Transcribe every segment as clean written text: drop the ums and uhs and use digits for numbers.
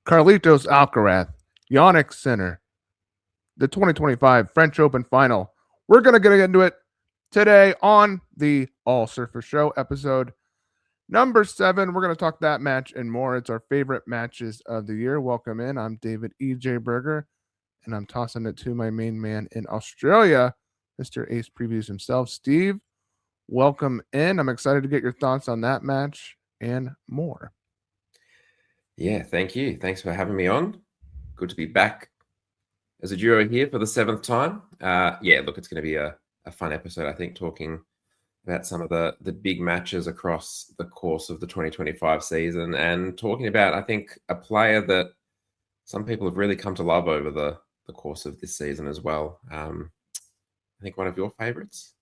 Carlitos Alcaraz, Yannick Sinner, the 2025 French Open final. We're going to get into it today on the All Surfer Show, episode number 7. We're going to talk that match and more. It's our favorite matches of the year. Welcome in. I'm David E.J. Berger, and I'm tossing it to my main man in Australia, Mr. Ace Previews himself, Steve. Welcome in. I'm excited to get your thoughts on that match and more. Yeah, thank you. Thanks for having me on. Good to be back as a duo here for the 7th time. Look, it's going to be a fun episode, I think, talking about some of the big matches across the course of the 2025 season and talking about, I think, a player that some people have really come to love over the course of this season as well. I think one of your favorites.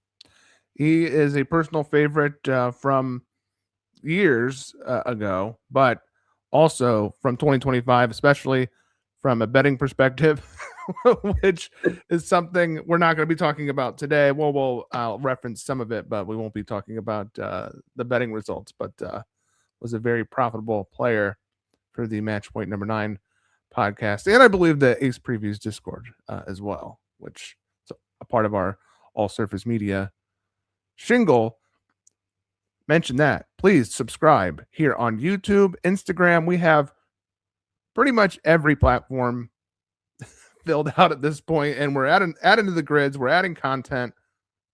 He is a personal favorite from years ago, but also from 2025, especially from a betting perspective, which is something we're not going to be talking about today. We'll reference some of it, but we won't be talking about the betting results. But was a very profitable player for the Match Point number 9 podcast, and I believe the Ace Previews Discord as well, which is a part of our All Surface Media shingle. Mention that. Please subscribe here on YouTube, Instagram. We have pretty much every platform filled out at this point, and we're adding to the grids. We're adding content.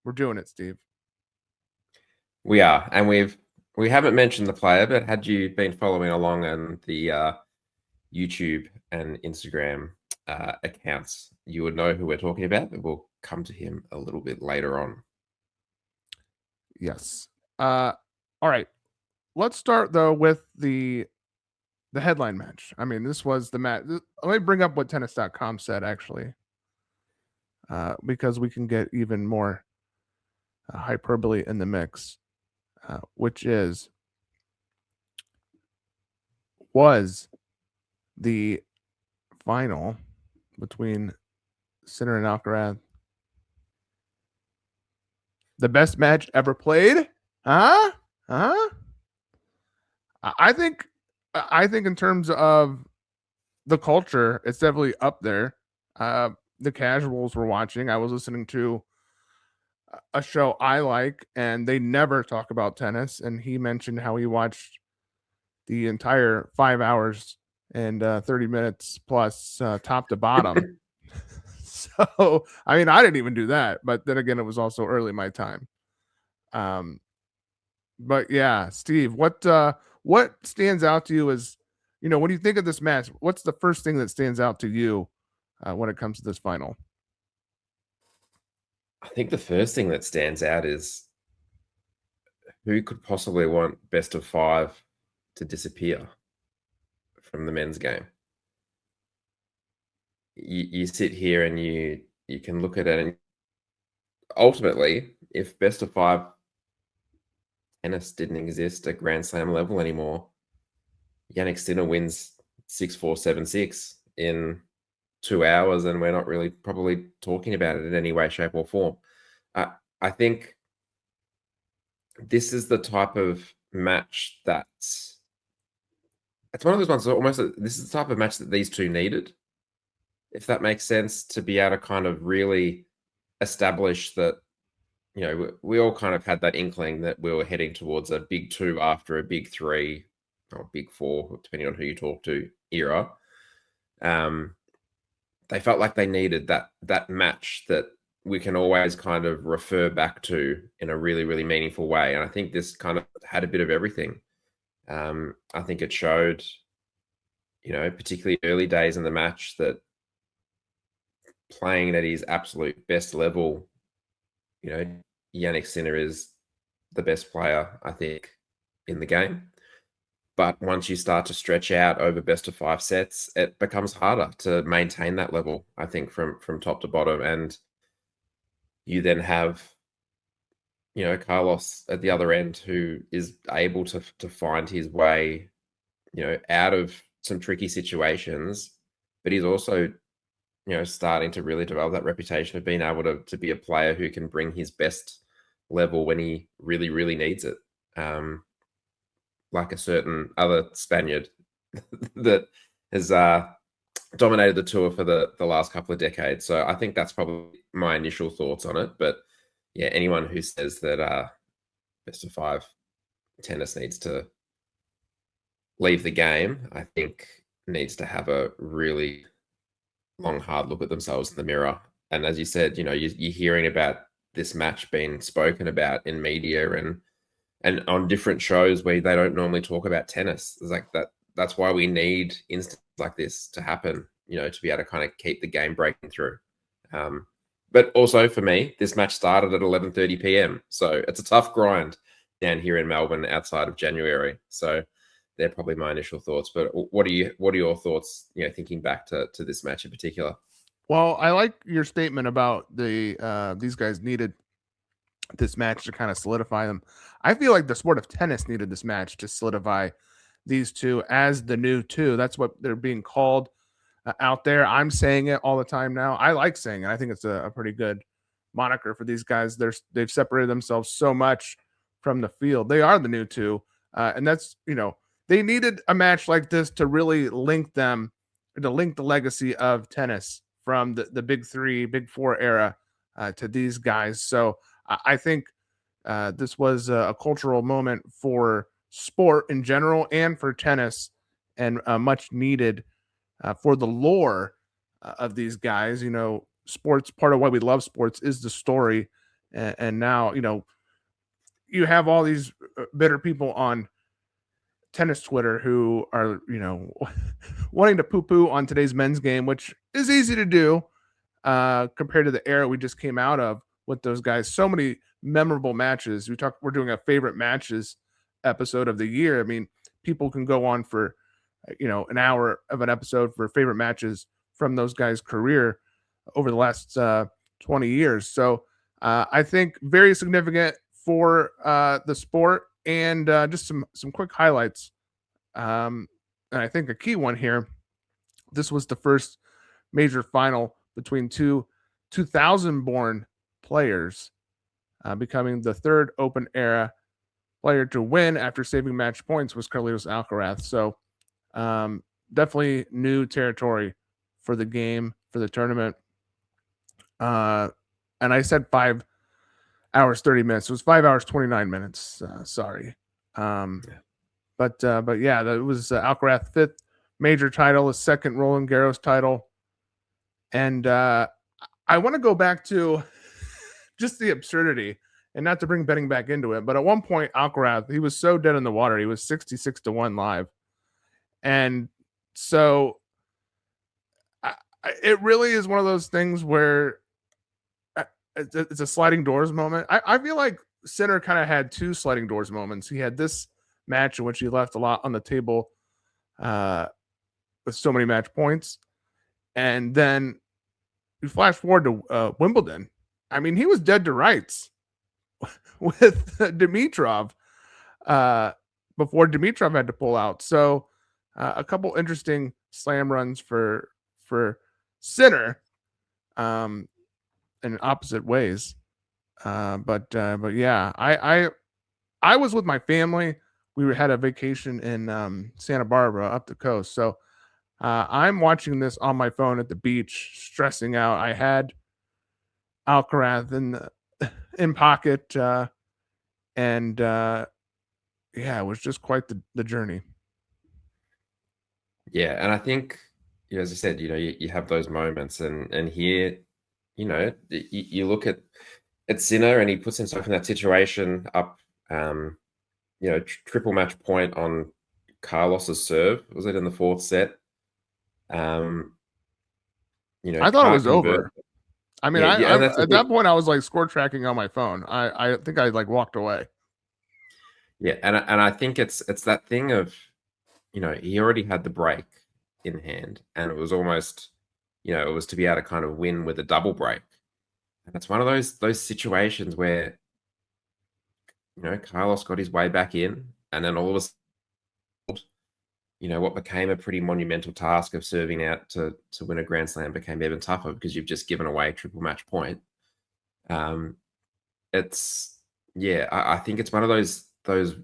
We're doing it, Steve. We are, and we haven't mentioned the player, but had you been following along on the YouTube and Instagram accounts, you would know who we're talking about, but we'll come to him a little bit later on. Yes. All right. Let's start though with the headline match. I mean, this was the match. Let me bring up what tennis.com said actually, because we can get even more hyperbole in the mix, which was the final between Sinner and Alcaraz. The best match ever played? I think in terms of the culture, it's definitely up there. The casuals were watching. I was listening to a show I like, and they never talk about tennis. And he mentioned how he watched the entire 5 hours and 30 minutes plus top to bottom. So, I mean, I didn't even do that, but then again, it was also early my time. But yeah, Steve, what stands out to you as, when you think of this match, what's the first thing that stands out to you when it comes to this final? I think the first thing that stands out is who could possibly want best of 5 to disappear from the men's game. You sit here and you can look at it, and ultimately, if best of 5 tennis didn't exist at Grand Slam level anymore, Yannick Sinner wins 6-4, 7-6 in 2 hours, and we're not really probably talking about it in any way, shape, or form. I think this is the type of match it's one of those ones, almost, this is the type of match that these two needed, if that makes sense, to be able to kind of really establish that, we all kind of had that inkling that we were heading towards a big 2 after a big 3 or big 4, depending on who you talk to, era. They felt like they needed that match that we can always kind of refer back to in a really, really meaningful way. And I think this kind of had a bit of everything. I think it showed, particularly early days in the match, that playing at his absolute best level, Yannick Sinner is the best player, I think, in the game. But once you start to stretch out over best of 5 sets, it becomes harder to maintain that level, I think, from top to bottom. And you then have, Carlos at the other end, who is able to find his way, out of some tricky situations. But he's also, starting to really develop that reputation of being able to be a player who can bring his best level when he really, really needs it. Like a certain other Spaniard that has dominated the tour for the last couple of decades. So I think that's probably my initial thoughts on it. But yeah, anyone who says that best of 5 tennis needs to leave the game, I think needs to have a really long, hard look at themselves in the mirror. And as you said, you're hearing about this match being spoken about in media and on different shows where they don't normally talk about tennis. It's like that. That's why we need instances like this to happen, to be able to kind of keep the game breaking through. But also for me, this match started at 11:30 p.m. So it's a tough grind down here in Melbourne outside of January. So they're probably my initial thoughts. But what are your thoughts, thinking back to this match in particular? Well, I like your statement about these guys needed this match to kind of solidify them. I feel like the sport of tennis needed this match to solidify these two as the new two. That's what they're being called out there. I'm saying it all the time now. I like saying it. I think it's a pretty good moniker for these guys. They've separated themselves so much from the field. They are the new two, and that's they needed a match like this to really link them, to link the legacy of tennis from the big three, big four era to these guys. So I think this was a cultural moment for sport in general and for tennis, and much needed for the lore of these guys. Sports, part of why we love sports is the story. And now, you have all these bitter people on tennis Twitter who are, wanting to poo poo on today's men's game, which is easy to do compared to the era we just came out of with those guys. So many memorable matches. We're doing a favorite matches episode of the year. I mean, people can go on for an hour of an episode for favorite matches from those guys' career over the last 20 years. So I think very significant for the sport. And just some quick highlights. And I think a key one here. This was the first major final between two 2000-born players, becoming the third Open era player to win after saving match points was Carlitos Alcaraz. So definitely new territory for the game, for the tournament. And I said 5 hours 30 minutes. It was 5 hours 29 minutes. Sorry. But yeah, that was Alcaraz 5th major title, his 2nd Roland Garros title. And I want to go back to just the absurdity, and not to bring betting back into it, but at one point Alcaraz, he was so dead in the water, he was 66-1 live. And so it really is one of those things where it's a sliding doors moment. I feel like Sinner kind of had 2 sliding doors moments. He had this match in which he left a lot on the table with so many match points. And then you flash forward to Wimbledon. I mean, he was dead to rights with Dimitrov before Dimitrov had to pull out. So a couple interesting slam runs for Sinner in opposite ways. But yeah, I was with my family. We had a vacation in Santa Barbara up the coast. So I'm watching this on my phone at the beach, stressing out. I had Alcaraz in pocket, and yeah, it was just quite the journey. Yeah, and I think, as I said, you have those moments, and here, you look at Sinner, and he puts himself in that situation up, triple match point on Carlos's serve. Was it in the 4th set? I thought it was over. I mean, at that point I was like score tracking on my phone. I think I like walked away. Yeah, and I think it's that thing of, he already had the break in hand, and it was almost, it was to be able to kind of win with a double break. And it's one of those situations where, Carlos got his way back in, and then all of a sudden, what became a pretty monumental task of serving out to win a Grand Slam became even tougher because you've just given away triple match point. I think it's one of those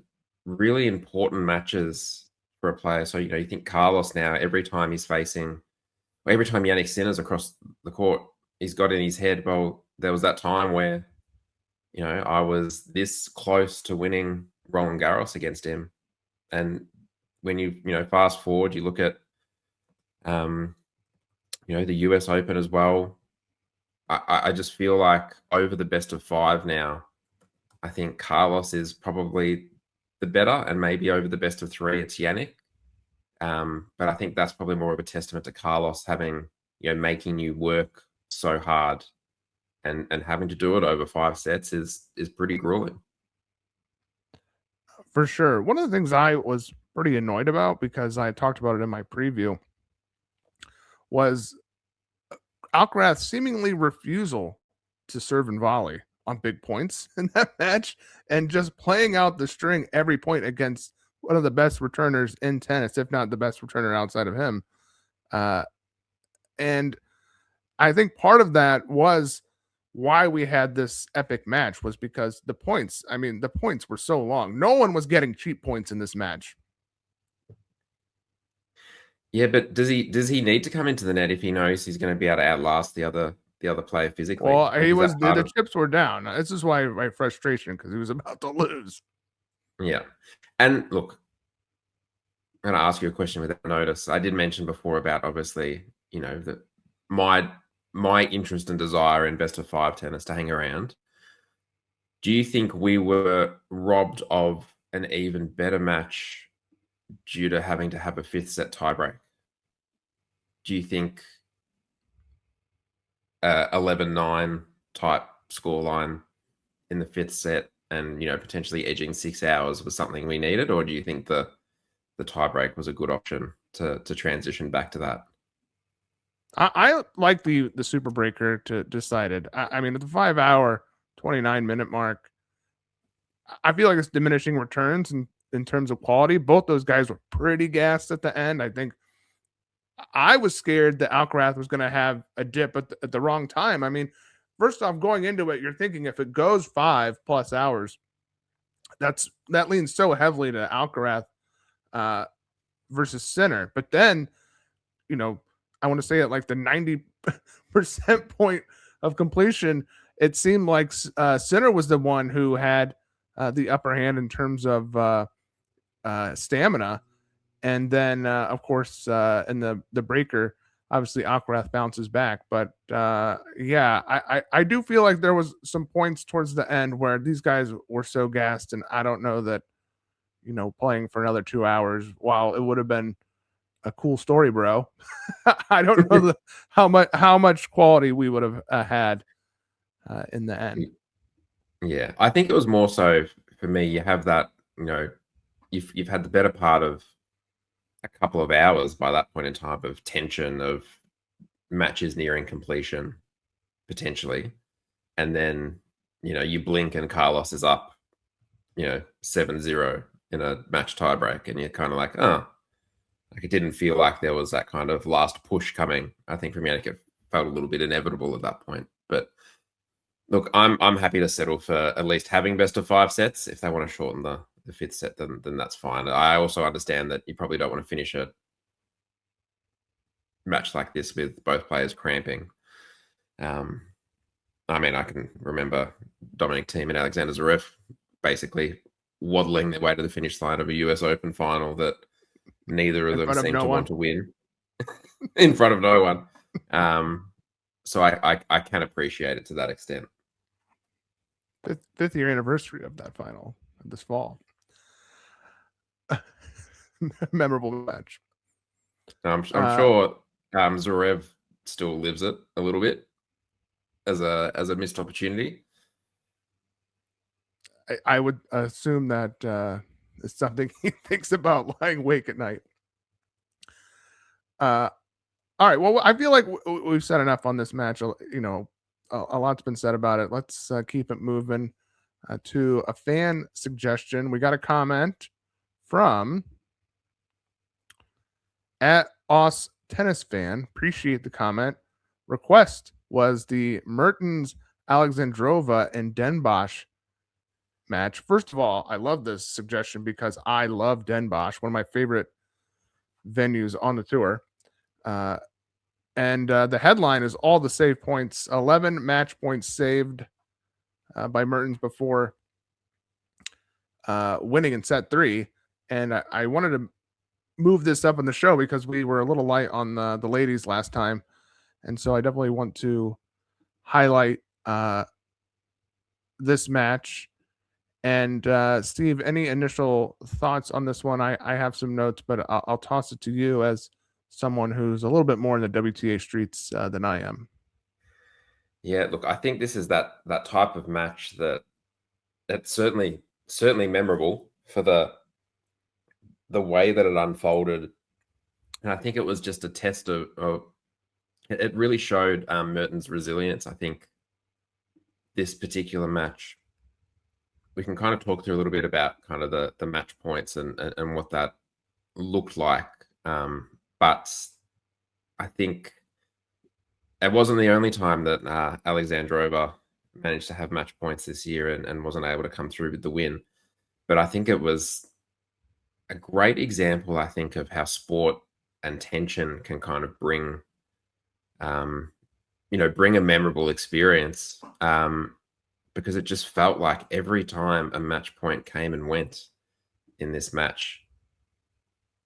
really important matches for a player. So, you think Carlos now, every time Yannick Sinner's across the court, he's got in his head, well, there was that time where, I was this close to winning Roland Garros against him. And when you fast forward, you look at, the US Open as well. I just feel like over the best of 5 now, I think Carlos is probably the better, and maybe over the best of 3, it's Yannick. But I think that's probably more of a testament to Carlos having, making you work so hard, and having to do it over 5 sets is pretty grueling. For sure. One of the things I was pretty annoyed about, because I talked about it in my preview, was Alcaraz's seemingly refusal to serve and volley on big points in that match, and just playing out the string every point against one of the best returners in tennis, if not the best returner outside of him. And I think part of that was why we had this epic match, was because the points were so long. No one was getting cheap points in this match. Yeah, but does he need to come into the net if he knows he's going to be able to outlast the other player physically? Well, the chips were down. This is why my frustration, because he was about to lose. Yeah. And look, I'm going to ask you a question without notice. I did mention before about, obviously, that my interest and desire in best of 5 tennis to hang around. Do you think we were robbed of an even better match due to having to have a 5th set tiebreak? Do you think 11-9 type scoreline in the 5th set and, potentially edging 6 hours was something we needed? Or do you think the tiebreak was a good option to transition back to that? I like the super breaker to decide it. I mean, at the 5-hour, 29-minute mark, I feel like it's diminishing returns in terms of quality. Both those guys were pretty gassed at the end. I think I was scared that Alcaraz was going to have a dip at the wrong time. I mean, first off, going into it, you're thinking if it goes 5+ hours, that leans so heavily to Alcaraz versus Sinner. But then, I want to say at like the 90% point of completion, it seemed like Sinner was the one who had the upper hand in terms of stamina. And then, of course, in the breaker, obviously Alcaraz bounces back. But I do feel like there was some points towards the end where these guys were so gassed, and I don't know that, playing for another 2 hours, while it would have been a cool story, bro. I don't know how much quality we would have had in the end. Yeah, I think it was more so for me. You have that, you've had the better part of a couple of hours by that point in time of tension, of matches nearing completion, potentially, and then you blink and Carlos is up, 7-0 in a match tiebreak, and you're kind of like, oh. Like, it didn't feel like there was that kind of last push coming. I think from Yannick, it felt a little bit inevitable at that point. But look, I'm happy to settle for at least having best of 5 sets. If they want to shorten the 5th set, then that's fine. I also understand that you probably don't want to finish a match like this with both players cramping. I mean, I can remember Dominic Thiem and Alexander Zverev basically waddling their way to the finish line of a US Open final that neither of them seemed to want to win in front of no one. So I can appreciate it to that extent. Fifth year anniversary of that final this fall. Memorable match. I'm sure Zverev still lives it a little bit as a missed opportunity. I would assume that it's something he thinks about lying awake at night. All right. Well, I feel like we've said enough on this match. A lot's been said about it. Let's keep it moving to a fan suggestion. We got a comment from @Os Tennis Fan. Appreciate the comment. Request was the Mertens Alexandrova and Den Bosch match. First of all, I love this suggestion because I love Den Bosch, one of my favorite venues on the tour. And the headline is all the save points, 11 match points saved by Mertens before winning in set 3. And I wanted to move this up in the show because we were a little light on the ladies last time. And so I definitely want to highlight this match. And Steve, any initial thoughts on this one? I have some notes, but I'll toss it to you as someone who's a little bit more in the WTA streets than I am. Yeah, look, I think this is that type of match that's certainly memorable for the way that it unfolded. And I think it was just a test of it really showed Mertens' resilience. I think this particular match, we can kind of talk through a little bit about kind of the match points and what that looked like. But I think it wasn't the only time that Alexandrova managed to have match points this year and wasn't able to come through with the win. But I think it was a great example, I think, of how sport and tension can kind of bring a memorable experience. Because it just felt like every time a match point came and went in this match,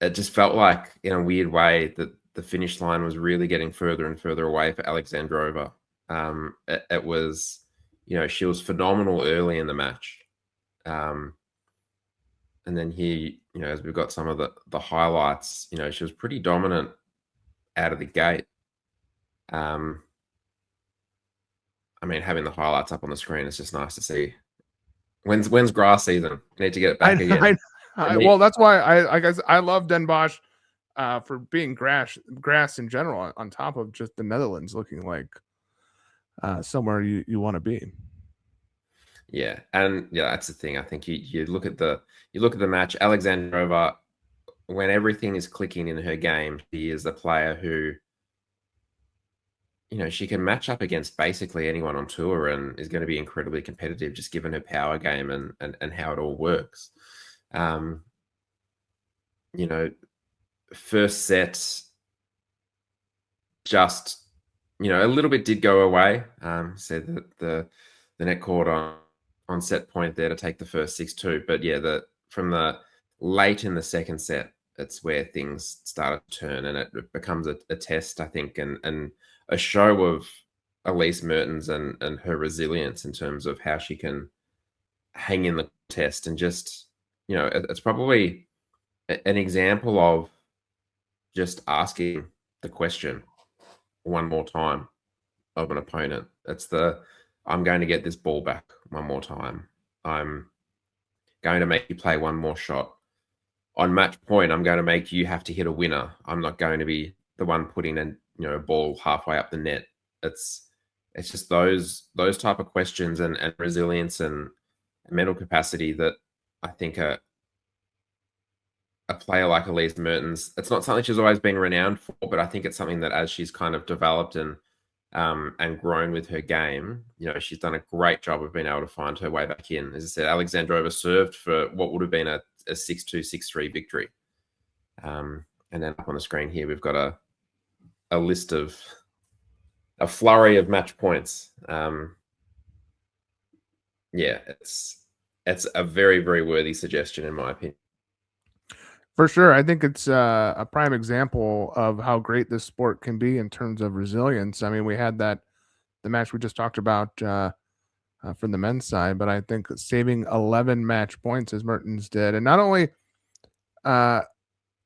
it just felt like, in a weird way, that the finish line was really getting further and further away for Alexandrova. It was, she was phenomenal early in the match. And then here, as we've got some of the highlights, she was pretty dominant out of the gate. I mean, having the highlights up on the screen is just nice to see. When's grass season? We need to get it back again. Well, that's why I guess I love Den Bosch for being grass in general, on top of just the Netherlands looking like somewhere you want to be. Yeah, and that's the thing. I think you look at the match. Alexandrova, when everything is clicking in her game, she is a player who, she can match up against basically anyone on tour and is going to be incredibly competitive, just given her power game and how it all works. First set, just, a little bit did go away. Said that the net court on set point there to take the first 6-2. But yeah, from the late in the second set, it's where things started to turn, and it becomes a test, I think, and a show of Elise Mertens and her resilience in terms of how she can hang in the test. And just, it's probably an example of just asking the question one more time of an opponent. It's I'm going to get this ball back one more time. I'm going to make you play one more shot. On match point, I'm going to make you have to hit a winner. I'm not going to be the one putting a ball halfway up the net. It's just those type of questions and resilience and mental capacity that I think a player like Elise Mertens, it's not something she's always been renowned for, but I think it's something that as she's kind of developed and grown with her game, she's done a great job of being able to find her way back in. As I said, Alexandrova served for what would have been a 6-2, 6-3 victory. And then up on the screen here, we've got a list of a flurry of match points. It's a very, very worthy suggestion in my opinion. For sure. I think it's a prime example of how great this sport can be in terms of resilience. I mean, we had the match we just talked about from the men's side, but I think saving 11 match points as Mertens did. And not only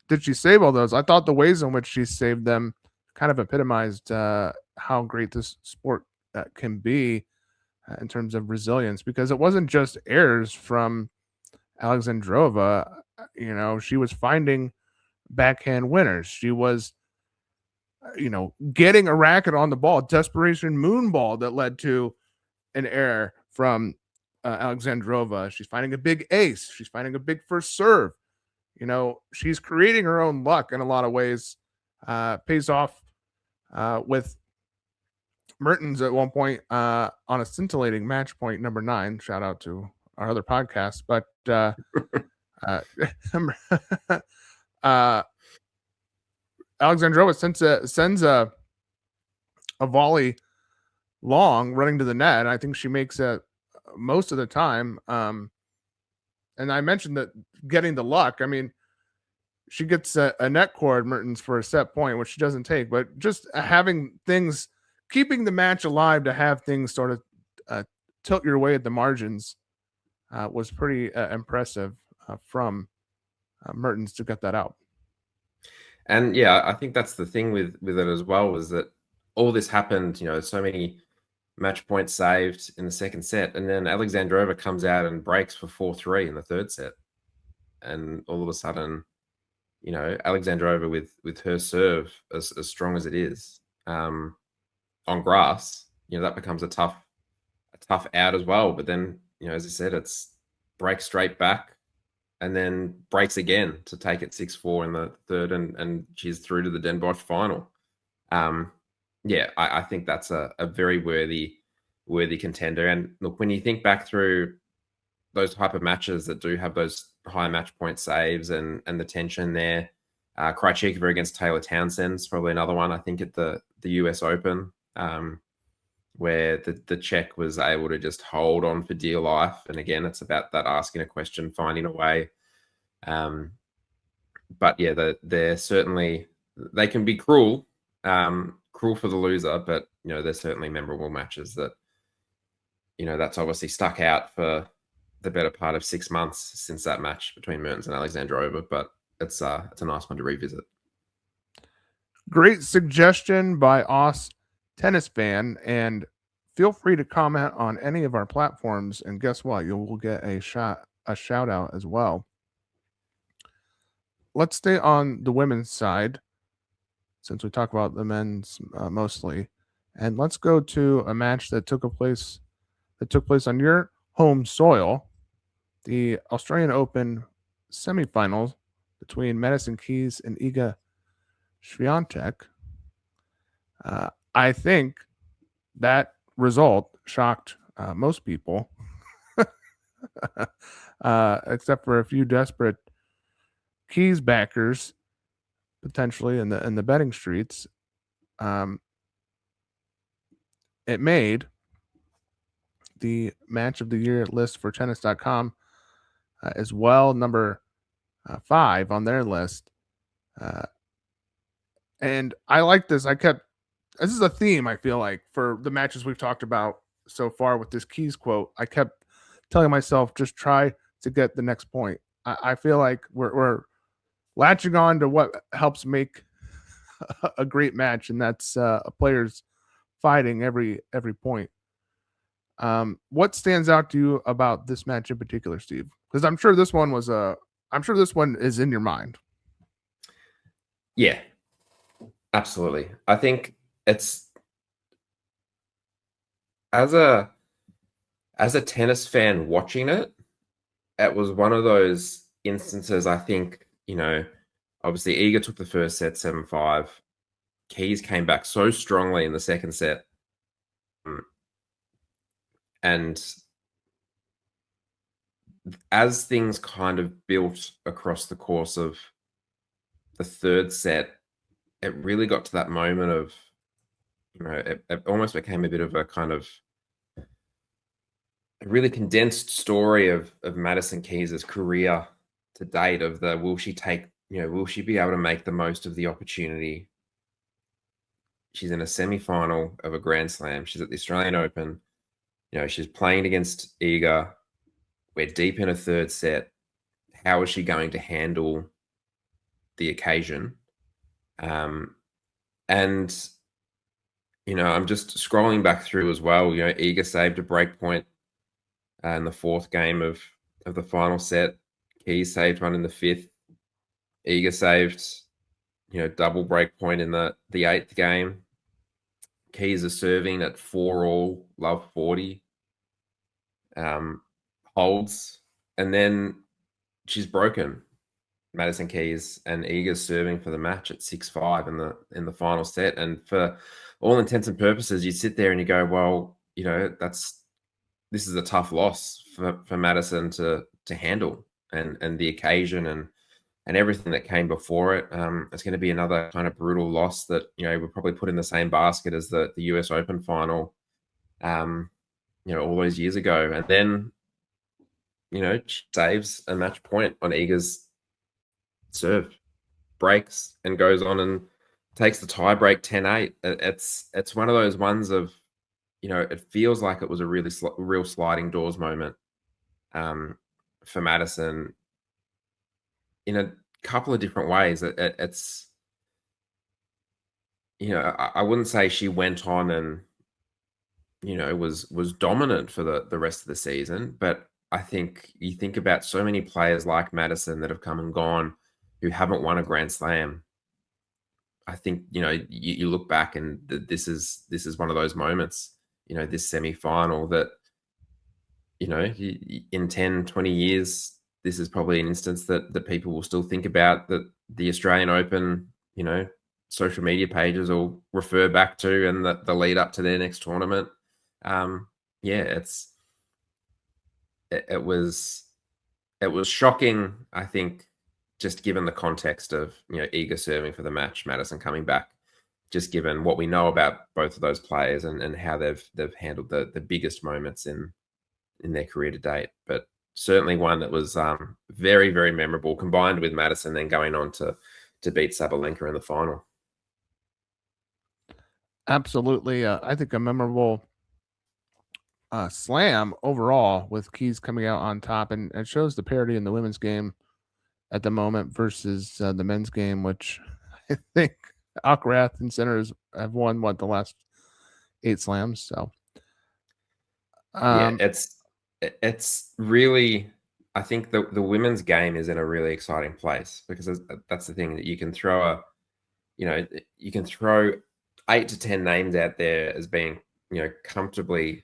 did she save all those, I thought the ways in which she saved them kind of epitomized how great this sport can be in terms of resilience, because it wasn't just errors from Alexandrova. She was finding backhand winners. She was, getting a racket on the ball, desperation moon ball that led to an error from Alexandrova. She's finding a big ace. She's finding a big first serve. She's creating her own luck in a lot of ways. Pays off with Mertens at one point on a scintillating match point number 9. Shout out to our other podcast. But Alexandrova sends a volley long running to the net. I think she makes it most of the time. And I mentioned that getting the luck. I mean, she gets a net cord Mertens for a set point, which she doesn't take, but just having things, keeping the match alive to have things sort of tilt your way at the margins was pretty impressive from Mertens to get that out. And yeah, I think that's the thing with it as well, was that all this happened, so many match points saved in the second set, and then Alexandrova comes out and breaks for 4-3 in the third set. And all of a sudden, Alexandrova with her serve as strong as it is on grass, that becomes a tough out as well. But then, as I said, it's breaks straight back and then breaks again to take it 6-4 in the third, and she's through to the Den Bosch final. I think that's a very worthy contender. And look, when you think back through those type of matches that do have those high match point saves and the tension there, Krejcikova against Taylor Townsend's probably another one. I think at the US Open, where the Czech was able to just hold on for dear life. And again, it's about that asking a question, finding a way. But yeah, they're certainly, they can be cruel for the loser, but they're certainly memorable matches that, that's obviously stuck out for the better part of 6 months since that match between Mertens and Alexandrova. But it's a nice one to revisit. Great suggestion by Os Tennis Fan, and feel free to comment on any of our platforms, and guess what, you will get a shout out as well. Let's stay on the women's side since we talk about the men's mostly, and let's go to a match that took place on your home soil, the Australian Open semifinals between Madison Keys and Iga Swiatek. I think that result shocked most people, except for a few desperate Keys backers, potentially in the betting streets. It made the match of the year list for tennis.com as well, number 5 on their list. And I like this. This is a theme, I feel like, for the matches we've talked about so far with this Keys quote. I kept telling myself, just try to get the next point. I feel like we're latching on to what helps make a great match, and that's players fighting every point. What stands out to you about this match in particular, Steve? Because I'm sure this one is in your mind. Yeah, absolutely. I think it's, as a tennis fan watching it was one of those instances. I think, obviously Iga took the first set 7-5. Keys came back so strongly in the second set. And as things kind of built across the course of the third set, it really got to that moment of, it almost became a bit of a kind of a really condensed story of Madison Keys' career to date, of the, will she be able to make the most of the opportunity? She's in a semi-final of a Grand Slam. She's at the Australian Open. She's playing against Iga. We're deep in a third set. How is she going to handle the occasion? And, I'm just scrolling back through as well. Iga saved a break point in the fourth game of the final set. Keys saved one in the fifth. Iga saved, double break point in the eighth game. Keys are serving at 4-all, love 40. Holds, and then she's broken, Madison Keys, and Iga's serving for the match at 6-5 in the final set. And for all intents and purposes, you sit there and you go, well, this is a tough loss for Madison to handle, and the occasion, and and everything that came before it. It's going to be another kind of brutal loss that, you know, we'll probably put in the same basket as the US Open final, you know, all those years ago. And then, you know, she saves a match point on Iga's serve, breaks, and goes on and takes the tie break 10-8. It's one of those ones of, you know, it feels like it was a really real sliding doors moment for Madison in a couple of different ways. It's, you know, I wouldn't say she went on and, you know, was dominant for the rest of the season, but I think you think about so many players like Madison that have come and gone who haven't won a Grand Slam. I think, you know, you look back and this is one of those moments, you know, this semi-final that, you know, in 10, 20 years, this is probably an instance that people will still think about, that the Australian Open, you know, social media pages will refer back to, and the lead up to their next tournament. Yeah, it was shocking, I think, just given the context of, you know, Iga serving for the match, Madison coming back, just given what we know about both of those players and how they've handled the biggest moments in their career to date. But certainly one that was very, very memorable, combined with Madison then going on to beat Sabalenka in the final. Absolutely. I think a memorable slam overall, with Keys coming out on top, and it shows the parity in the women's game at the moment versus the men's game, which I think Alcaraz and Sinners have won the last 8 slams. So yeah, it's really, I think the women's game is in a really exciting place, because that's the thing, that you can throw you can throw 8 to 10 names out there as being, you know, comfortably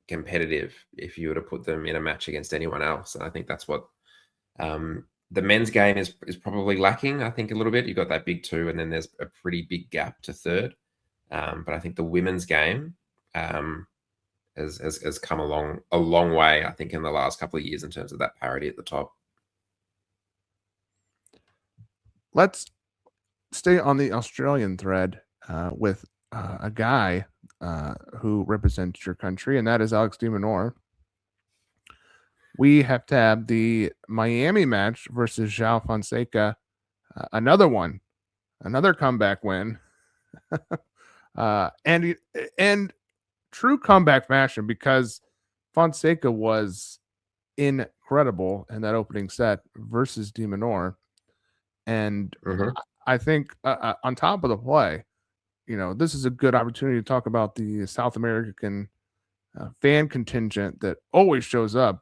competitive if you were to put them in a match against anyone else. And I think that's what the men's game is probably lacking, I think, a little bit. You've got that big 2, and then there's a pretty big gap to third. But I think the women's game has come a long way, I think, in the last couple of years in terms of that parity at the top. Let's stay on the Australian thread with a guy who represents your country, and that is Alex de Minaur. We have to have the Miami match versus João Fonseca. Another comeback win. And true comeback fashion, because Fonseca was incredible in that opening set versus de Minaur. And I think on top of the play, you know, this is a good opportunity to talk about the South American fan contingent that always shows up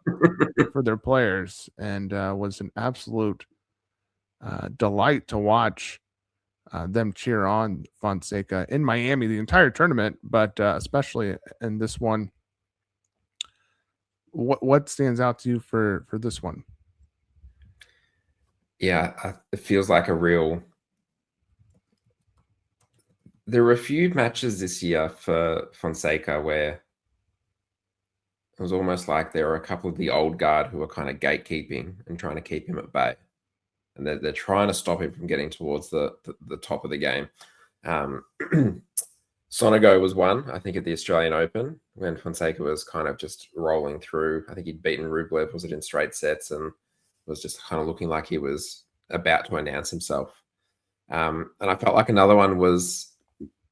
for their players, and was an absolute delight to watch them cheer on Fonseca in Miami the entire tournament, but especially in this one. What stands out to you for this one? Yeah, it feels like a real. There were a few matches this year for Fonseca where it was almost like there were a couple of the old guard who were kind of gatekeeping and trying to keep him at bay, and they're trying to stop him from getting towards the top of the game. Sonego was one, I think, at the Australian Open, when Fonseca was kind of just rolling through. I think he'd beaten Rublev, was it in straight sets, and was just kind of looking like he was about to announce himself. And I felt like another one was,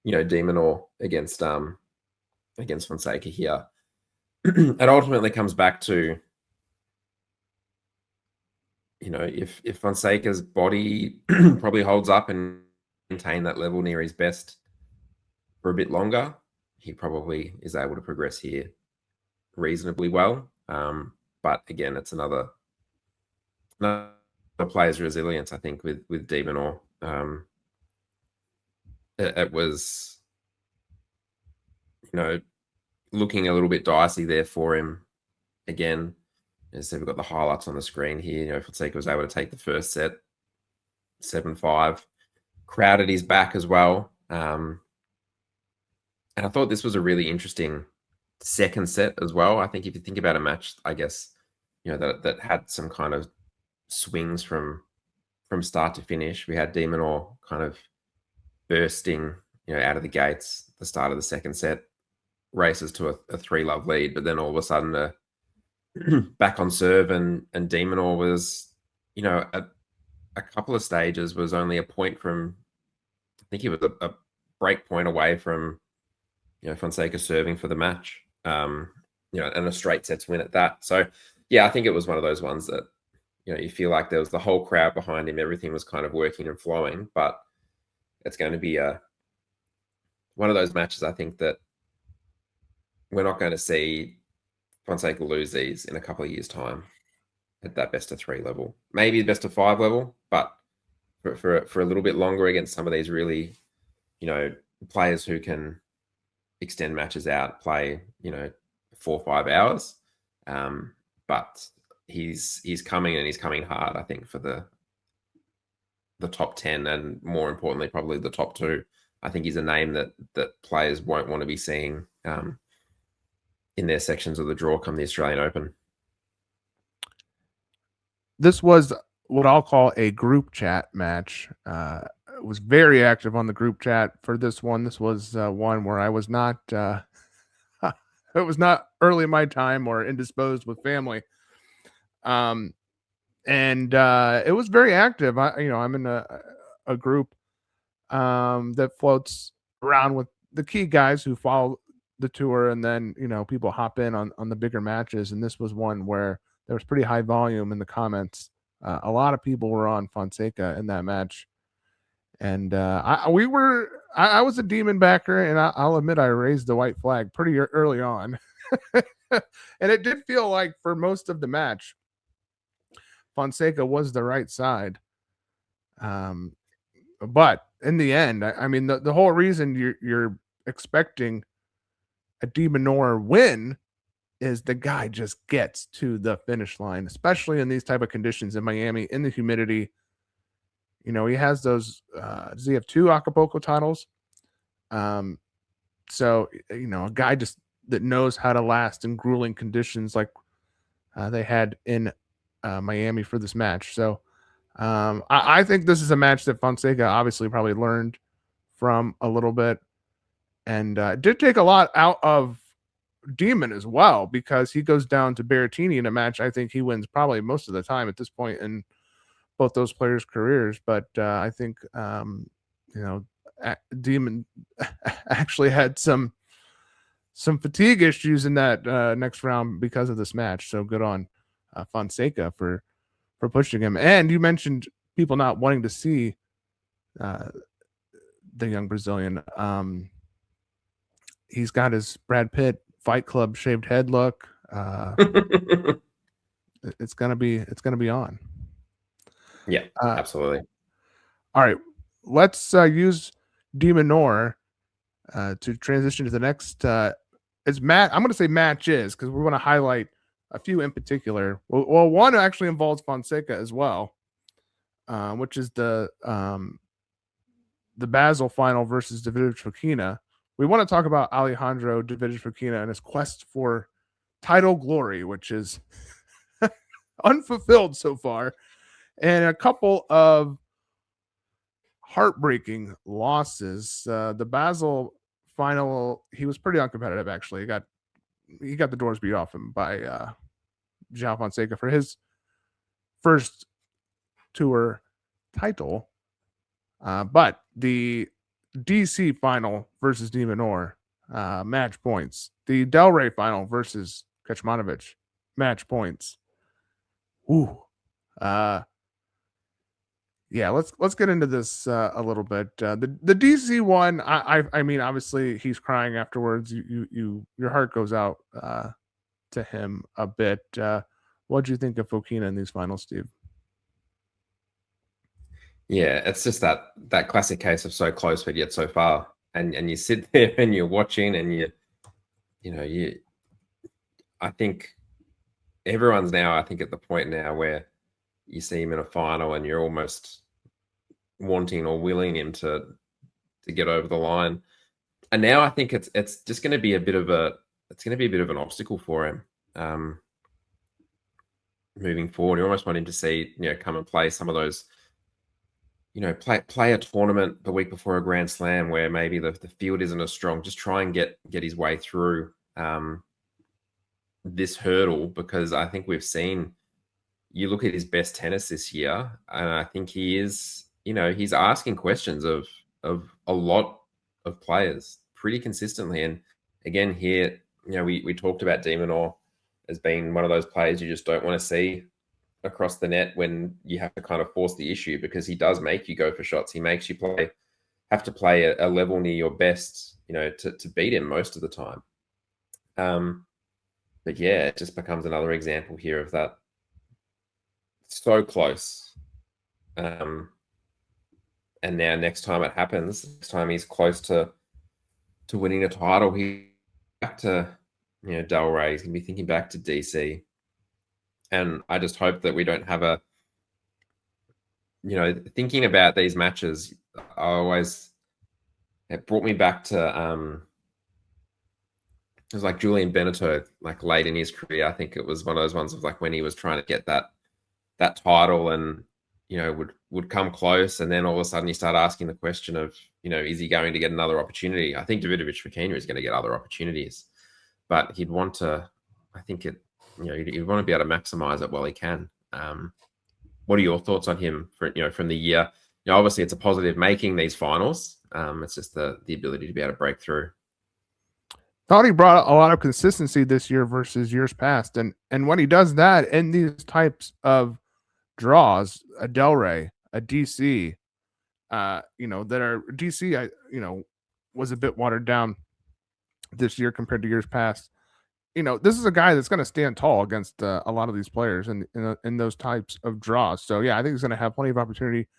you know, de Minaur against Fonseca here. It ultimately comes back to, you know, if Fonseca's body probably holds up and maintain that level near his best for a bit longer, he probably is able to progress here reasonably well. But again, it's another player's resilience, I think, with de Minaur. It was, you know, looking a little bit dicey there for him. Again, as I said, we've got the highlights on the screen here. You know, Fonseca was able to take the first set 7-5, crowded his back as well. And I thought this was a really interesting second set as well. I think if you think about a match, I guess, you know, that had some kind of swings from from start to finish. We had de Minaur kind of bursting, out of the gates at the start of the second set, races to a 3-love lead, but then all of a sudden back on serve, and de Minaur was, a couple of stages was only a point from, I think he was a break point away from, Fonseca serving for the match, and a straight sets win at that. So yeah, I think it was one of those ones that, you feel like there was the whole crowd behind him, everything was kind of working and flowing, but it's going to be one of those matches, I think, that we're not going to see Fonseca lose these in a couple of years' time at that best of 3 level, maybe best of 5 level, but for a little bit longer against some of these really, players who can extend matches out, play, 4 or 5 hours. But he's coming, and he's coming hard, I think, for the top 10, and more importantly, probably the top 2. I think he's a name that players won't want to be seeing in their sections of the draw come the Australian Open. This was what I'll call a group chat match. Was very active on the group chat for this one. This was one where I was not it was not early in my time or indisposed with family. And it was very active. I'm in a group that floats around with the key guys who follow the tour, and then people hop in on the bigger matches. And this was one where there was pretty high volume in the comments. A lot of people were on Fonseca in that match, and I was a Demon backer, and I'll admit I raised the white flag pretty early on, and it did feel like for most of the match, Fonseca was the right side. But in the end, I mean, the whole reason you're expecting a de Minaur win is the guy just gets to the finish line, especially in these type of conditions in Miami, in the humidity. He has those. Does he have 2 Acapulco titles? So a guy just that knows how to last in grueling conditions like they had in Miami for this match. So I think this is a match that Fonseca obviously probably learned from a little bit, and did take a lot out of Demon as well, because he goes down to Berrettini in a match I think he wins probably most of the time at this point in both those players' careers. But I think Demon actually had some fatigue issues in that next round because of this match. So good on Fonseca for pushing him. And you mentioned people not wanting to see the young Brazilian. He's got his Brad Pitt Fight Club shaved head look. It's gonna be on. Yeah, absolutely. All right, let's use de Minaur to transition to the next. It's Matt. I'm going to say matches because we want to highlight a few in particular. Well, one actually involves Fonseca as well, which is the Basel final versus Davidovich Fokina. We want to talk about Alejandro Davidovich Fokina and his quest for title glory, which is unfulfilled so far, and a couple of heartbreaking losses. The Basel final, he was pretty uncompetitive. Actually, he got the doors beat off him by João Fonseca for his first tour title. But the DC final versus de Minaur, match points. The Del Rey final versus Kecmanovic, match points. Ooh. Yeah, let's get into this a little bit. The DC one, I mean, obviously he's crying afterwards. Your heart goes out to him a bit. What do you think of Fokina in these finals, Steve? Yeah, it's just that classic case of so close but yet so far, and you sit there and you're watching, and you I think everyone's now, I think, at the point now where you see him in a final and you're almost wanting or willing him to get over the line. And now I think it's just going to be a bit of an obstacle for him moving forward. You almost want him to see, come and play some of those play a tournament the week before a Grand Slam where maybe the field isn't as strong. Just try and get his way through this hurdle, because I think we've seen. You look at his best tennis this year, and I think he is. He's asking questions of a lot of players pretty consistently. And again, here, we talked about de Minaur as being one of those players you just don't want to see across the net when you have to kind of force the issue, because he does make you go for shots. He makes you have to play a level near your best, to beat him most of the time. But yeah, it just becomes another example here of that. So close. And now next time it happens, next time he's close to winning a title, he's back to Delray. He's gonna be thinking back to DC. And I just hope that we don't have thinking about these matches, it brought me back to it was like Julian Benneteau, like late in his career. I think it was one of those ones of like when he was trying to get that title, and would come close, and then all of a sudden you start asking the question of is he going to get another opportunity? I think Fokina is going to get other opportunities, but he'd want to. I think he'd want to be able to maximize it while he can. What are your thoughts on him from the year? Obviously it's a positive making these finals. It's just the ability to be able to break through. Thought he brought a lot of consistency this year versus years past, and when he does that in these types of draws, a Delray, a DC, that are DC, was a bit watered down this year compared to years past. This is a guy that's going to stand tall against a lot of these players in those types of draws. So yeah, I think he's going to have plenty of opportunity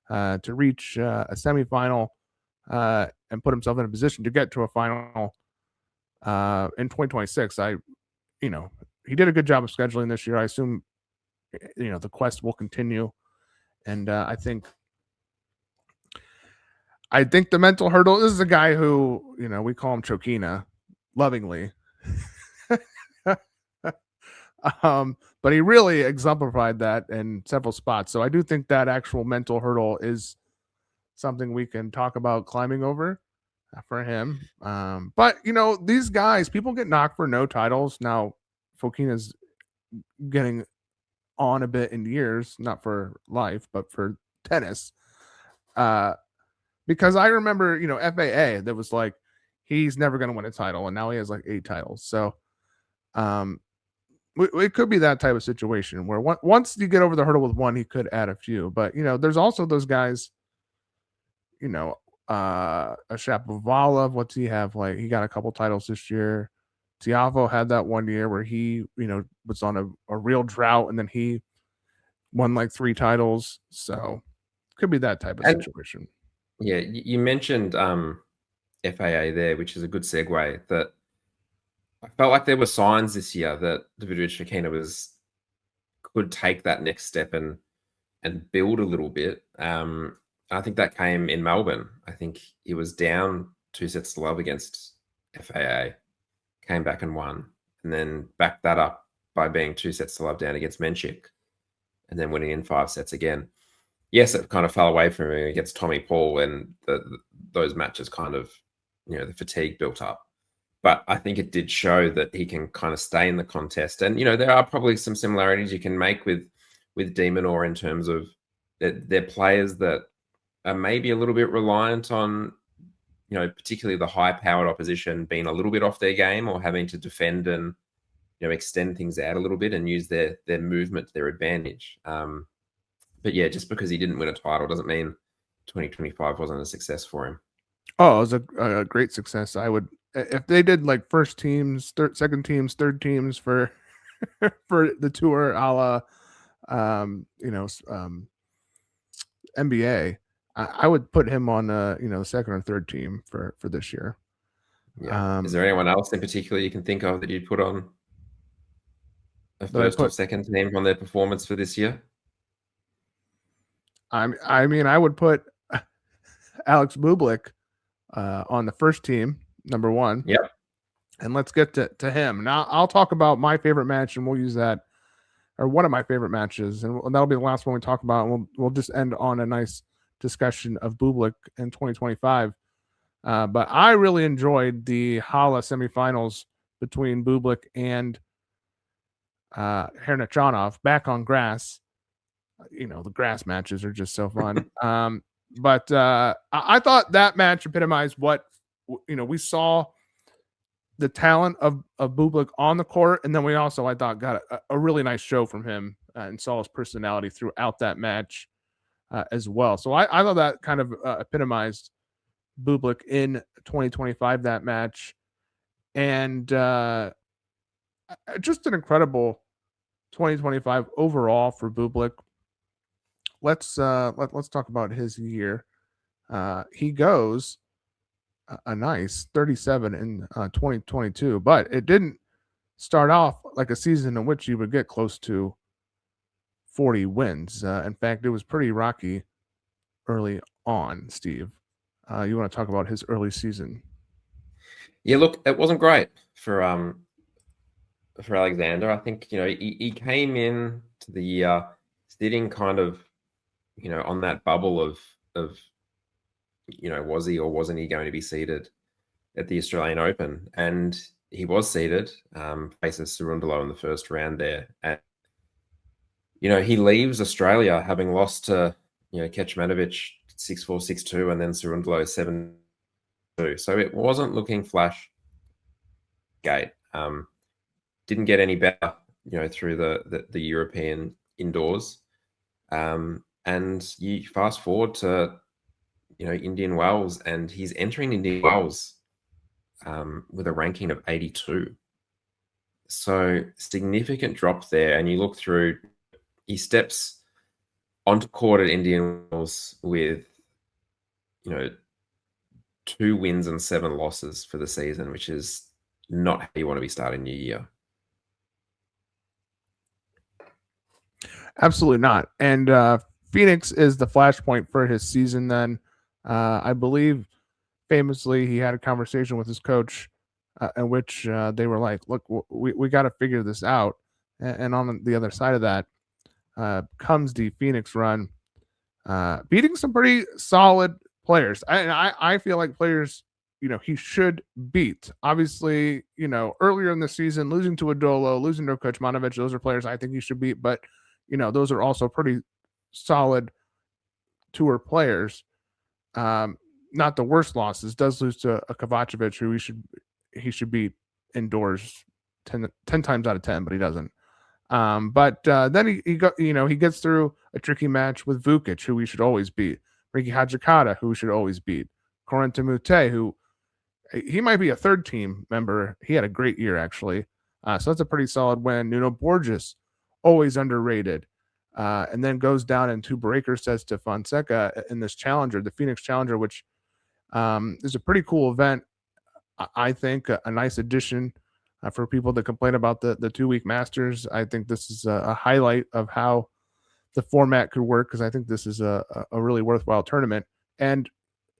to reach a semifinal and put himself in a position to get to a final in 2026. He did a good job of scheduling this year. I assume the quest will continue, and I think the mental hurdle. This is a guy who we call him Fokina lovingly. But he really exemplified that in several spots. So I do think that actual mental hurdle is something we can talk about climbing over for him. But these guys, people get knocked for no titles. Now Fokina's getting on a bit in years, not for life, but for tennis. Because I remember, FAA that was like, he's never going to win a title, and now he has like 8 titles. So it could be that type of situation where once you get over the hurdle with one, he could add a few. But there's also those guys, a Shapovalov. What's he have? Like, he got a couple titles this year. Tiafoe had that one year where he was on a real drought, and then he won like 3 titles. So could be that type of situation. Yeah, you mentioned FAA there, which is a good segue. That I felt like there were signs this year that Fokina could take that next step and build a little bit. I think that came in Melbourne. I think he was down 2-0 against FAA, came back and won, and then backed that up by being 2-0 down against Menchik, and then winning in 5 sets again. Yes, it kind of fell away from him against Tommy Paul, and those matches kind of, the fatigue built up. But I think it did show that he can kind of stay in the contest. And, there are probably some similarities you can make with de Minaur in terms of they're players that are maybe a little bit reliant on, particularly the high-powered opposition being a little bit off their game, or having to defend and, extend things out a little bit and use their movement to their advantage. But yeah, just because he didn't win a title doesn't mean 2025 wasn't a success for him. Oh, it was a great success. I would, if they did like first teams, second teams, third teams for for the tour, a la NBA, I would put him on the second or third team for this year. Yeah. Is there anyone else in particular you can think of that you'd put on a first or second team on their performance for this year? I mean, I would put Alex Bublik on the first team, number 1. Yep. And let's get to him. Now, I'll talk about my favorite match, and we'll use that, or one of my favorite matches, and that'll be the last one we talk about. And we'll just end on a nice discussion of Bublik in 2025. But I really enjoyed the Hala semifinals between Bublik and Hernachanov back on grass. The grass matches are just so fun. But I thought that match epitomized what we saw the talent of Bublik on the court, and then we also, I thought, got a really nice show from him and saw his personality throughout that match as well. So I thought that kind of epitomized Bublik in 2025, that match, and just an incredible 2025 overall for Bublik. Let's talk about his year. He goes a nice 37 in 2022, but it didn't start off like a season in which he would get close to 40 wins. In fact, it was pretty rocky early on. Steve, you want to talk about his early season? Yeah, look, it wasn't great for Alexander. I think he came in to the year sitting kind of on that bubble of was he or wasn't he going to be seeded at the Australian Open? And he was seeded, faces Cerundolo in the first round there. And, he leaves Australia having lost to, Kecmanovic 6-4, 6-2, and then Cerundolo 7-2. So it wasn't looking flash gate. Didn't get any better, through the European indoors. And you fast forward to, Indian Wells, and he's entering Indian Wells with a ranking of 82. So significant drop there. And you look through, he steps onto court at Indian Wells with, 2 wins and 7 losses for the season, which is not how you want to be starting your year. Absolutely not. And Phoenix is the flashpoint for his season then. I believe famously he had a conversation with his coach in which they were like, look, we got to figure this out. And on the other side of that comes the Phoenix run, beating some pretty solid players. I feel like players, he should beat. Obviously, earlier in the season, losing to Adolo, losing to Kecmanovic, those are players I think he should beat. But, those are also pretty solid tour players. Not the worst losses. Does lose to a Kovacevic, who he should beat indoors 10 times out of 10, but he doesn't. But then he gets through a tricky match with Vukic, who he should always beat. Ricky Hajikata, who should always beat. Corentin Moutet, who he might be a third team member. He had a great year, actually. So that's a pretty solid win. Nuno Borges, always underrated. And then goes down in 2 breaker sets to Fonseca in this challenger, the Phoenix Challenger, which is a pretty cool event. I think a nice addition for people that complain about the 2-week Masters. I think this is a highlight of how the format could work, because I think this is a really worthwhile tournament. And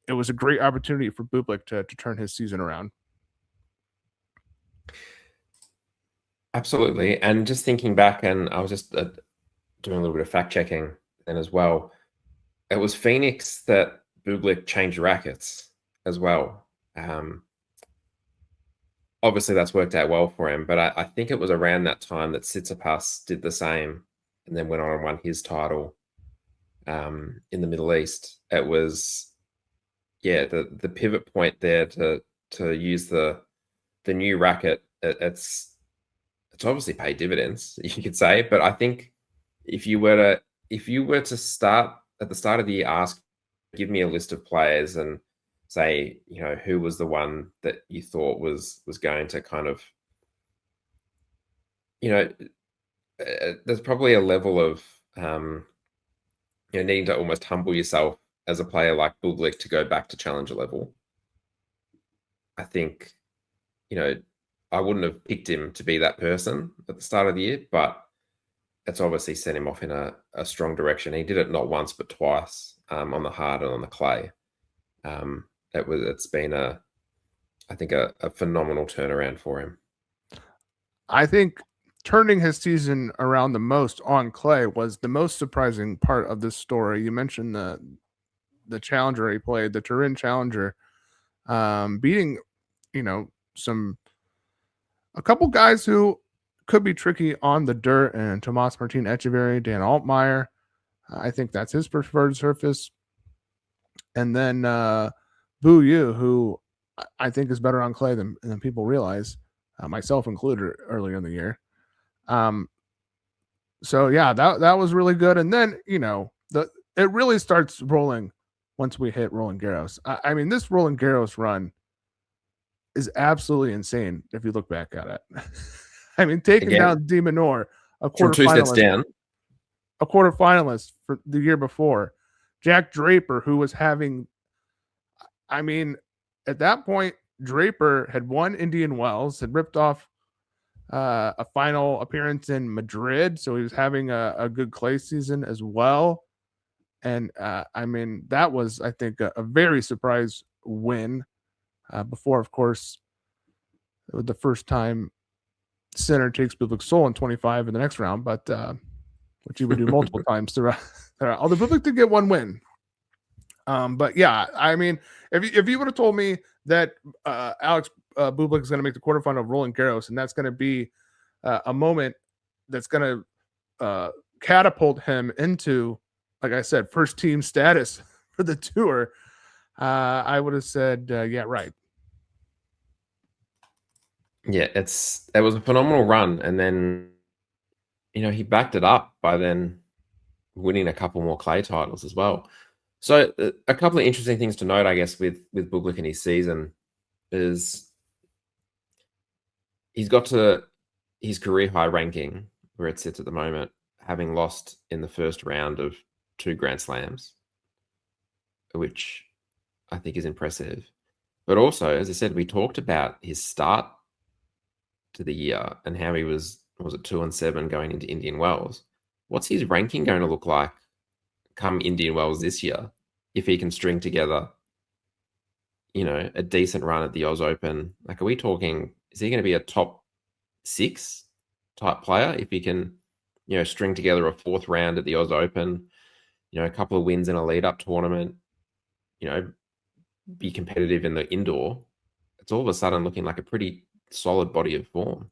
it was a great opportunity for Bublik to turn his season around. Absolutely. And just thinking back, and I was just doing a little bit of fact checking then as well. It was Phoenix that Bublik changed rackets as well. Obviously, that's worked out well for him, but I think it was around that time that Tsitsipas did the same and then went on and won his title in the Middle East. It was, the pivot point there to use the new racket. It's obviously paid dividends, you could say, but I think if you were to start at the start of the year, give me a list of players and say, who was the one that you thought was going to kind of, there's probably a level of, needing to almost humble yourself as a player like Bublik to go back to challenger level. I think, I wouldn't have picked him to be that person at the start of the year, but it's obviously sent him off in a strong direction. He did it not once, but twice on the hard and on the clay. It's been a phenomenal turnaround for him. I think turning his season around the most on clay was the most surprising part of this story. You mentioned the challenger he played, the Turin Challenger, beating, a couple guys who could be tricky on the dirt, and Tomas Martin Echeverry, Dan Altmaier. I think that's his preferred surface. And then Bu Yu, who I think is better on clay than people realize, myself included earlier in the year. So yeah, that was really good. And then it really starts rolling once we hit Roland Garros. I mean, this Roland Garros run is absolutely insane if you look back at it. I mean, taking down de Minaur, a quarterfinalist for the year before, Jack Draper, who was having, I mean, at that point, Draper had won Indian Wells, had ripped off a final appearance in Madrid, so he was having a good clay season as well. And I mean, that was, I think, a very surprise win. Before, of course, it was the first time Sinner takes Bublik's soul in 25 in the next round, but which he would do multiple times throughout. Although Bublik did get one win. But yeah, I mean, if you would have told me that Alex Bublik is going to make the quarterfinal of Roland Garros, and that's going to be a moment that's going to catapult him into, like I said, first team status for the tour, I would have said, yeah, right. Yeah, it was a phenomenal run, and then he backed it up by then winning a couple more clay titles as well. So a couple of interesting things to note, I guess, with Bublik in his season is he's got to his career high ranking where it sits at the moment, having lost in the first round of 2 Grand Slams, which I think is impressive. But also, as I said, we talked about his start to the year and how he was it 2-7 going into Indian Wells. What's his ranking going to look like come Indian Wells this year if he can string together, a decent run at the Oz Open? Like, are we talking, is he going to be a top 6 type player if he can, string together a 4th round at the Oz Open, a couple of wins in a lead-up tournament, be competitive in the indoor? It's all of a sudden looking like a pretty solid body of form.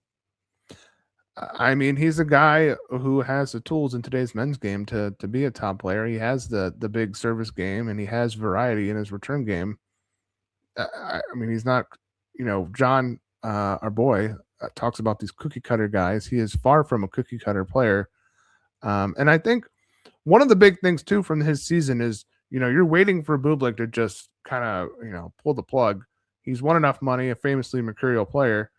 I mean, he's a guy who has the tools in today's men's game to be a top player. He has the big service game, and he has variety in his return game. I mean, he's not, John, our boy, talks about these cookie cutter guys. He is far from a cookie cutter player. And I think one of the big things too from his season is, you're waiting for Bublik to just kind of, pull the plug. He's won enough money, a famously mercurial player,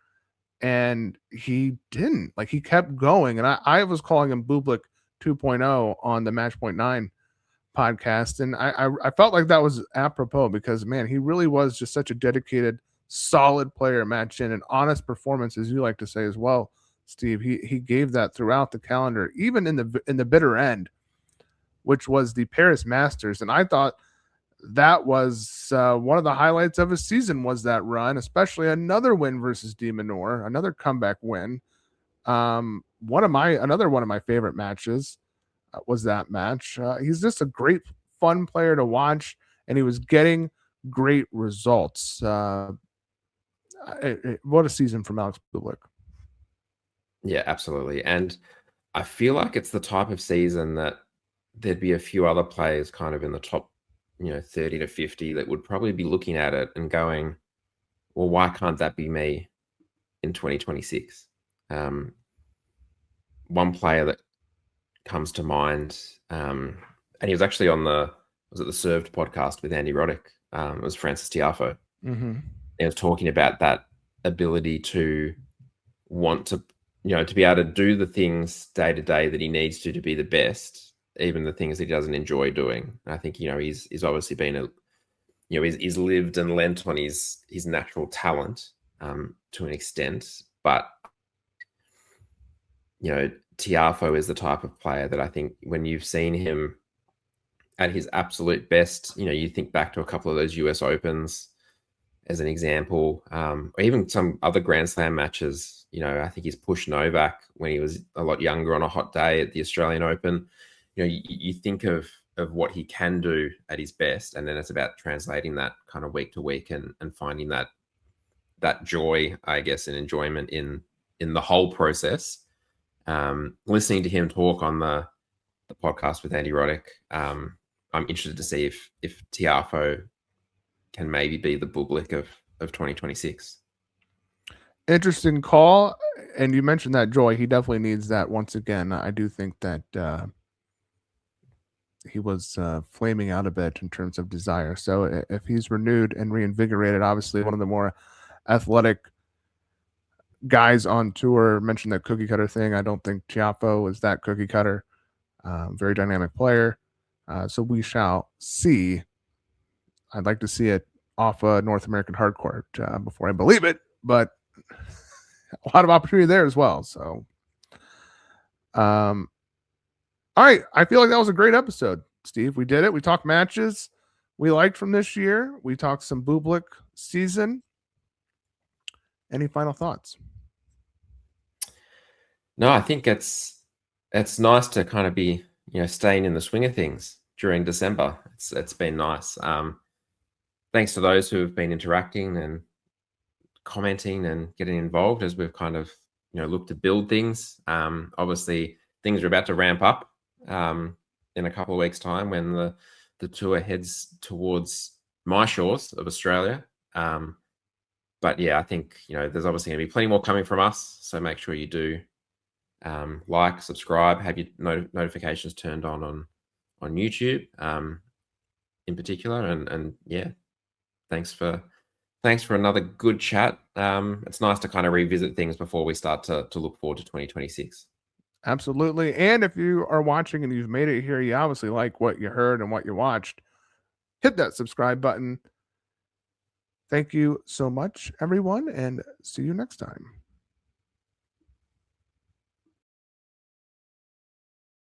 and he didn't. Like, he kept going. And I was calling him Bublik 2.0 on the Match.9 podcast. And I felt like that was apropos because, man, he really was just such a dedicated, solid player, matched in an honest performance, as you like to say as well, Steve. He gave that throughout the calendar, even in the bitter end, which was the Paris Masters. And I thought that was one of the highlights of his season, was that run, especially another win versus de Minaur, another comeback win. Another one of my favorite matches was that match. He's just a great, fun player to watch, and he was getting great results. What a season from Alex Bublik. Yeah, absolutely. And I feel like it's the type of season that there'd be a few other players kind of in the top 30 to 50 that would probably be looking at it and going, well, why can't that be me in 2026? One player that comes to mind, and he was actually on the Served podcast with Andy Roddick. It was Francis Tiafoe. Mm-hmm. He was talking about that ability to want to, to be able to do the things day to day that he needs to be the best, even the things that he doesn't enjoy doing. And I think, he's obviously been he's lived and lent on his natural talent to an extent, but Tiafoe is the type of player that I think when you've seen him at his absolute best, you think back to a couple of those US Opens as an example, or even some other Grand Slam matches. I think he's pushed Novak when he was a lot younger on a hot day at the Australian Open. You think of what he can do at his best, and then it's about translating that kind of week to week and finding that joy, I guess, and enjoyment in the whole process. Listening to him talk on the podcast with Andy Roddick, I'm interested to see if Tiafoe can maybe be the Bublik of 2026. Interesting call. And you mentioned that joy. He definitely needs that once again. I do think that he was flaming out a bit in terms of desire. So if he's renewed and reinvigorated, obviously one of the more athletic guys on tour, mentioned that cookie cutter thing. I don't think Tiafoe is that cookie cutter. Very dynamic player. So we shall see. I'd like to see it off North American hardcourt before I believe it, but a lot of opportunity there as well. So, all right. I feel like that was a great episode, Steve. We did it. We talked matches we liked from this year. We talked some Bublik season. Any final thoughts? No, I think it's nice to kind of be, staying in the swing of things during December. It's been nice. Thanks to those who have been interacting and commenting and getting involved as we've kind of, looked to build things. Obviously, things are about to ramp up in a couple of weeks' time when the tour heads towards my shores of Australia. But yeah, I think, there's obviously going to be plenty more coming from us. So make sure you do like, subscribe, have your notifications turned on YouTube in particular. And yeah, thanks for another good chat. It's nice to kind of revisit things before we start to look forward to 2026. Absolutely. And if you are watching and you've made it here, you obviously like what you heard and what you watched, hit that subscribe button. Thank you so much, everyone, and see you next time.